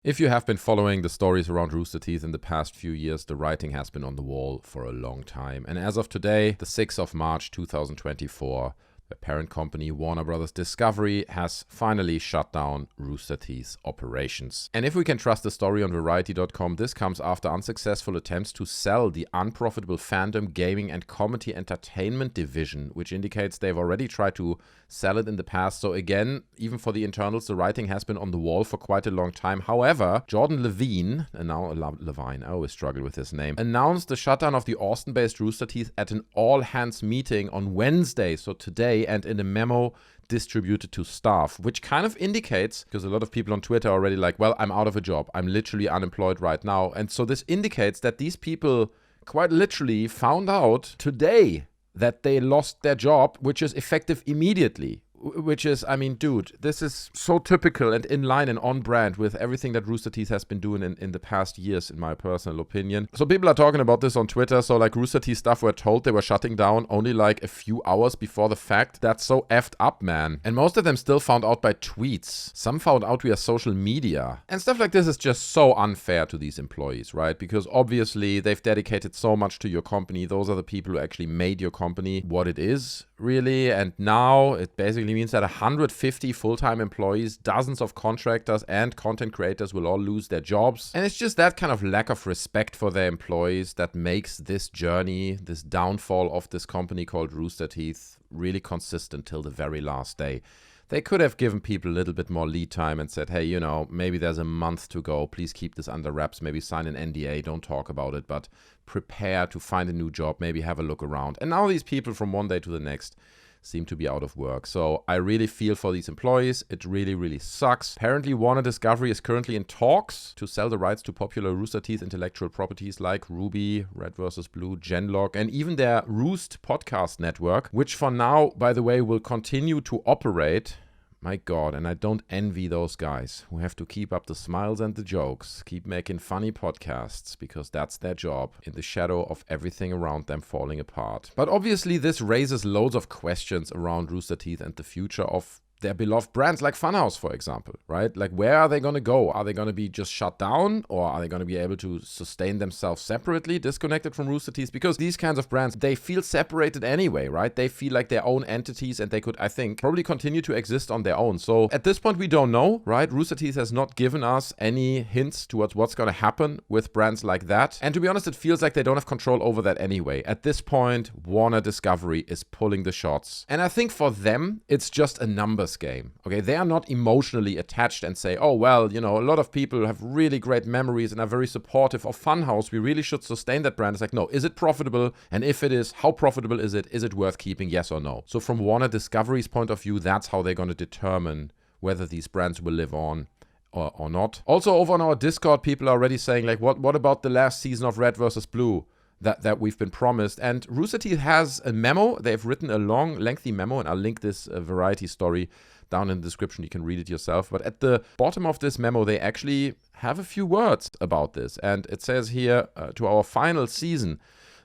If you have been following the stories around Rooster Teeth in the past few years, the writing has been on the wall for a long time. And as of today, the 6th of March 2024, the parent company Warner Bros. Discovery has finally shut down Rooster Teeth's operations. And if we can trust the story on Variety.com, this comes after unsuccessful attempts to sell the unprofitable fandom, gaming and comedy entertainment division, which indicates they've already tried to sell it in the past. So again, even for the internals, the writing has been on the wall for quite a long time. However, Jordan Levine, and now Levine, I always struggle with his name, announced the shutdown of the Austin-based Rooster Teeth at an all-hands meeting on Wednesday, so today, and in a memo distributed to staff, which kind of indicates, because a lot of people on Twitter are already like, well, I'm out of a job. I'm literally unemployed right now. And so this indicates that these people quite literally found out today that they lost their job, which is effective immediately. Which is, I mean, dude, this is so typical and in line and on brand with everything that Rooster Teeth has been doing in the past years, in my personal opinion. So people are talking about this on Twitter. So like Rooster Teeth staff were told they were shutting down only like a few hours before the fact. That's so effed up, man. And most of them still found out by tweets. Some found out via social media. And stuff like this is just so unfair to these employees, right? Because obviously they've dedicated so much to your company. Those are the people who actually made your company what it is, really. And now it basically means that 150 full-time employees, dozens of contractors and content creators will all lose their jobs. And it's just that kind of lack of respect for their employees that makes this journey, this downfall of this company called Rooster Teeth, really consistent till the very last day. They could have given people a little bit more lead time and said, hey, you know, maybe there's a month to go. Please keep this under wraps. Maybe sign an NDA. Don't talk about it, but prepare to find a new job. Maybe have a look around. And now these people from one day to the next seem to be out of work. So I really feel for these employees. It really, really sucks. Apparently, Warner Discovery is currently in talks to sell the rights to popular Rooster Teeth intellectual properties like RWBY, Red vs. Blue, Genlock, and even their Roost podcast network, which for now, by the way, will continue to operate. My God, and I don't envy those guys who have to keep up the smiles and the jokes, keep making funny podcasts, because that's their job in the shadow of everything around them falling apart. But obviously this raises loads of questions around Rooster Teeth and the future of their beloved brands like Funhaus, for example, right? Like, where are they going to go? Are they going to be just shut down, or are they going to be able to sustain themselves separately, disconnected from Rooster Teeth? Because these kinds of brands, they feel separated anyway, right? They feel like their own entities, and they could, I think, probably continue to exist on their own. So at this point, we don't know, right? Rooster Teeth has not given us any hints towards what's going to happen with brands like that. And to be honest, it feels like they don't have control over that anyway. At this point, Warner Discovery is pulling the shots. And I think for them, it's just a numbers game. Okay, they are not emotionally attached and say, oh, well, you know, a lot of people have really great memories and are very supportive of Funhaus. We really should sustain that brand. It's like, no, is it profitable? And if it is, how profitable is it? Is it worth keeping? Yes or no? So from Warner Discovery's point of view, that's how they're going to determine whether these brands will live on or not. Also, over on our Discord, people are already saying, like, what about the last season of Red vs. Blue? That we've been promised. And Rooster Teeth has a memo. They've written a long, lengthy memo, and I'll link this Variety story down in the description. You can read it yourself. But at the bottom of this memo, they actually have a few words about this. And it says here, to our final season,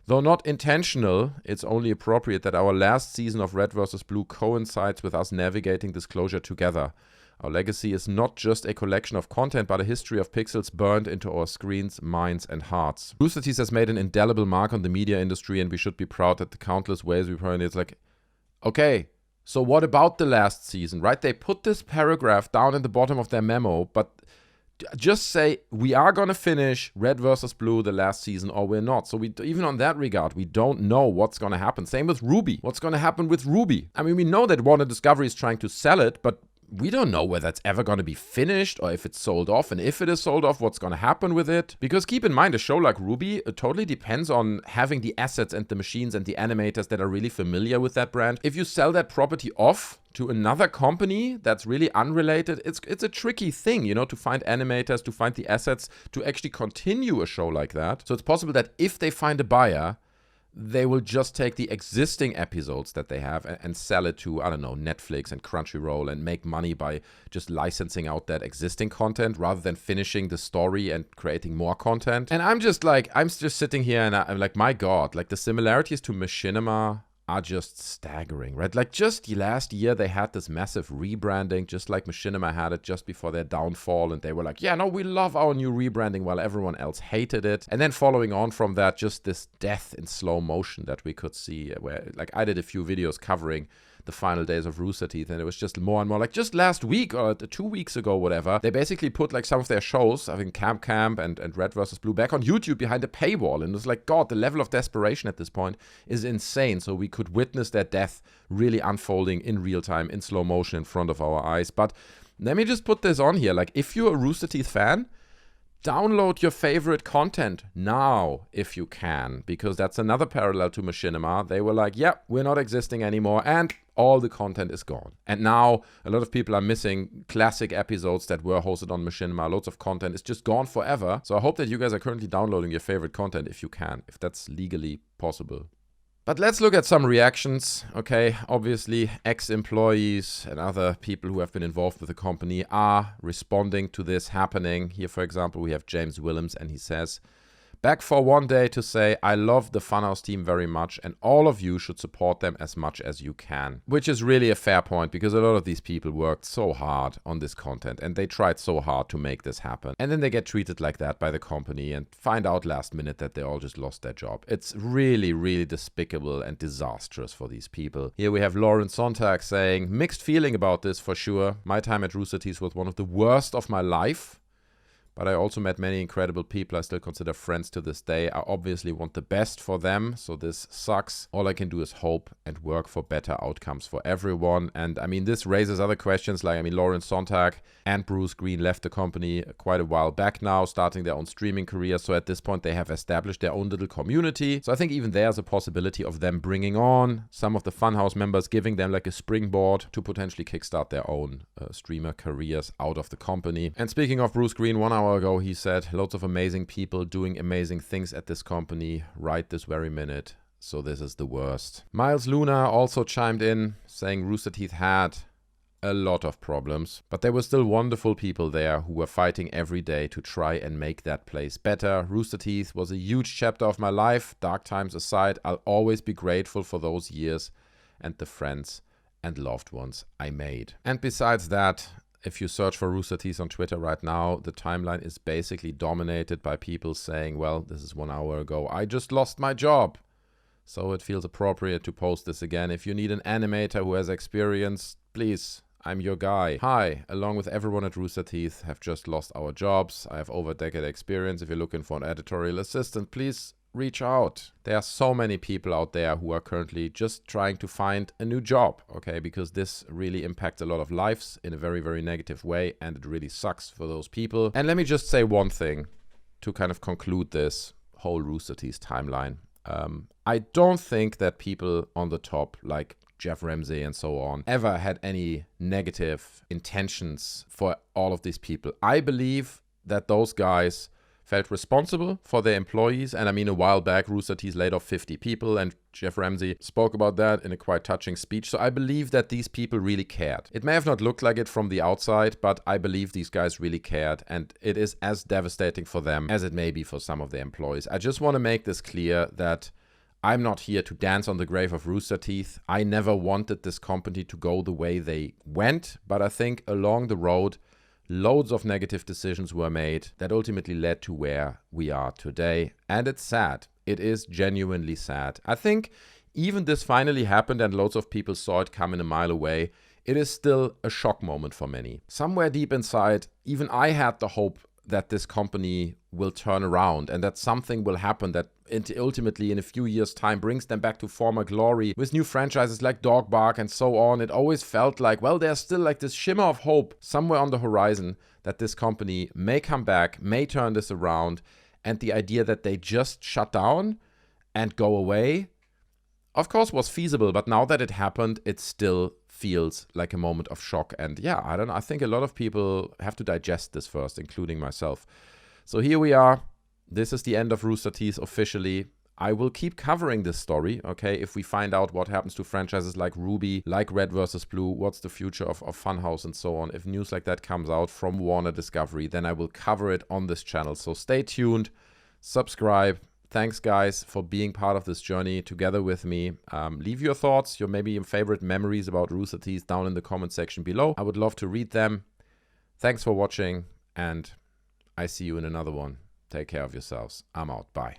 though not intentional, it's only appropriate that our last season of Red vs. Blue coincides with us navigating this closure together. Our legacy is not just a collection of content, but a history of pixels burned into our screens, minds, and hearts. Rooster Teeth has made an indelible mark on the media industry, and we should be proud that the countless ways we pioneered. It's like, okay, so what about the last season, right? They put this paragraph down in the bottom of their memo, but just say, we are going to finish Red vs. Blue the last season, or we're not. So we, even on that regard, we don't know what's going to happen. Same with RWBY. What's going to happen with RWBY? I mean, we know that Warner Discovery is trying to sell it, but we don't know whether it's ever going to be finished or if it's sold off. And if it is sold off, what's going to happen with it? Because keep in mind, a show like RWBY, it totally depends on having the assets and the machines and the animators that are really familiar with that brand. If you sell that property off to another company that's really unrelated, it's a tricky thing, you know, to find animators, to find the assets, to actually continue a show like that. So it's possible that if they find a buyer, they will just take the existing episodes that they have and sell it to, I don't know, Netflix and Crunchyroll and make money by just licensing out that existing content rather than finishing the story and creating more content. And I'm just sitting here and I'm like, my God, like the similarities to Machinima are just staggering, right? Like just last year, they had this massive rebranding, just like Machinima had it just before their downfall. And they were like, yeah, no, we love our new rebranding, while everyone else hated it. And then following on from that, just this death in slow motion that we could see, where like I did a few videos covering the final days of Rooster Teeth, and it was just more and more like just last week or 2 weeks ago, whatever, they basically put like some of their shows, I think Camp and Red vs. Blue, back on YouTube behind a paywall. And it was like, God, the level of desperation at this point is insane. So we could witness their death really unfolding in real time, in slow motion in front of our eyes. But let me just put this on here. Like, if you're a Rooster Teeth fan, download your favorite content now if you can, because that's another parallel to Machinima. They were like, yeah, we're not existing anymore, and all the content is gone. And now a lot of people are missing classic episodes that were hosted on Machinima. Loads of content is just gone forever. So I hope that you guys are currently downloading your favorite content if you can, if that's legally possible. But let's look at some reactions, okay? Obviously, ex-employees and other people who have been involved with the company are responding to this happening. Here, for example, we have James Willems, and he says, back for one day to say, I love the Funhaus team very much, and all of you should support them as much as you can. Which is really a fair point, because a lot of these people worked so hard on this content, and they tried so hard to make this happen. And then they get treated like that by the company and find out last minute that they all just lost their job. It's really, really despicable and disastrous for these people. Here we have Lauren Sontag saying, mixed feeling about this for sure. My time at Rooster Teeth was one of the worst of my life. But I also met many incredible people I still consider friends to this day. I obviously want the best for them, so this sucks. All I can do is hope and work for better outcomes for everyone. And I mean, this raises other questions, like, I mean, Lawrence Sontag and Bruce Green left the company quite a while back now, starting their own streaming career. So at this point, they have established their own little community. So I think even there's a possibility of them bringing on some of the Funhaus members, giving them like a springboard to potentially kickstart their own streamer careers out of the company. And speaking of Bruce Green, 1 hour ago, he said, loads of amazing people doing amazing things at this company right this very minute. So this is the worst. Miles Luna also chimed in saying Rooster Teeth had a lot of problems, but there were still wonderful people there who were fighting every day to try and make that place better. Rooster Teeth was a huge chapter of my life. Dark times aside, I'll always be grateful for those years and the friends and loved ones I made. And besides that, if you search for Rooster Teeth on Twitter right now, the timeline is basically dominated by people saying, well, this is 1 hour ago, I just lost my job. So it feels appropriate to post this again. If you need an animator who has experience, please, I'm your guy. Hi, along with everyone at Rooster Teeth, have just lost our jobs. I have over a decade experience. If you're looking for an editorial assistant, please reach out. There are so many people out there who are currently just trying to find a new job, okay? Because this really impacts a lot of lives in a very, very negative way, and it really sucks for those people. And let me just say one thing to kind of conclude this whole Rooster Teeth timeline. I don't think that people on the top, like Geoff Ramsey and so on, ever had any negative intentions for all of these people. I believe that those guys felt responsible for their employees. And I mean, a while back, Rooster Teeth laid off 50 people, and Geoff Ramsey spoke about that in a quite touching speech. So I believe that these people really cared. It may have not looked like it from the outside, but I believe these guys really cared, and it is as devastating for them as it may be for some of their employees. I just want to make this clear that I'm not here to dance on the grave of Rooster Teeth. I never wanted this company to go the way they went, but I think along the road, loads of negative decisions were made that ultimately led to where we are today. And it's sad. It is genuinely sad. I think even this finally happened and loads of people saw it coming a mile away. It is still a shock moment for many. Somewhere deep inside, even I had the hope that this company will turn around and that something will happen that ultimately in a few years' time brings them back to former glory with new franchises like Dog Bark and so on. It always felt like, well, there's still like this shimmer of hope somewhere on the horizon that this company may come back, may turn this around, and the idea that they just shut down and go away, of course, was feasible, but now that it happened, it still feels like a moment of shock. And yeah, I don't know, I think a lot of people have to digest this first, including myself. So here we are. This is the end of Rooster Teeth officially. I will keep covering this story, okay? If we find out what happens to franchises like RWBY, like Red vs. Blue, what's the future of Funhaus and so on. If news like that comes out from Warner Discovery, then I will cover it on this channel. So stay tuned, subscribe, Thanks, guys, for being part of this journey together with me. Leave your thoughts, maybe your favorite memories about Rooster Teeth down in the comment section below. I would love to read them. Thanks for watching, and I see you in another one. Take care of yourselves. I'm out. Bye.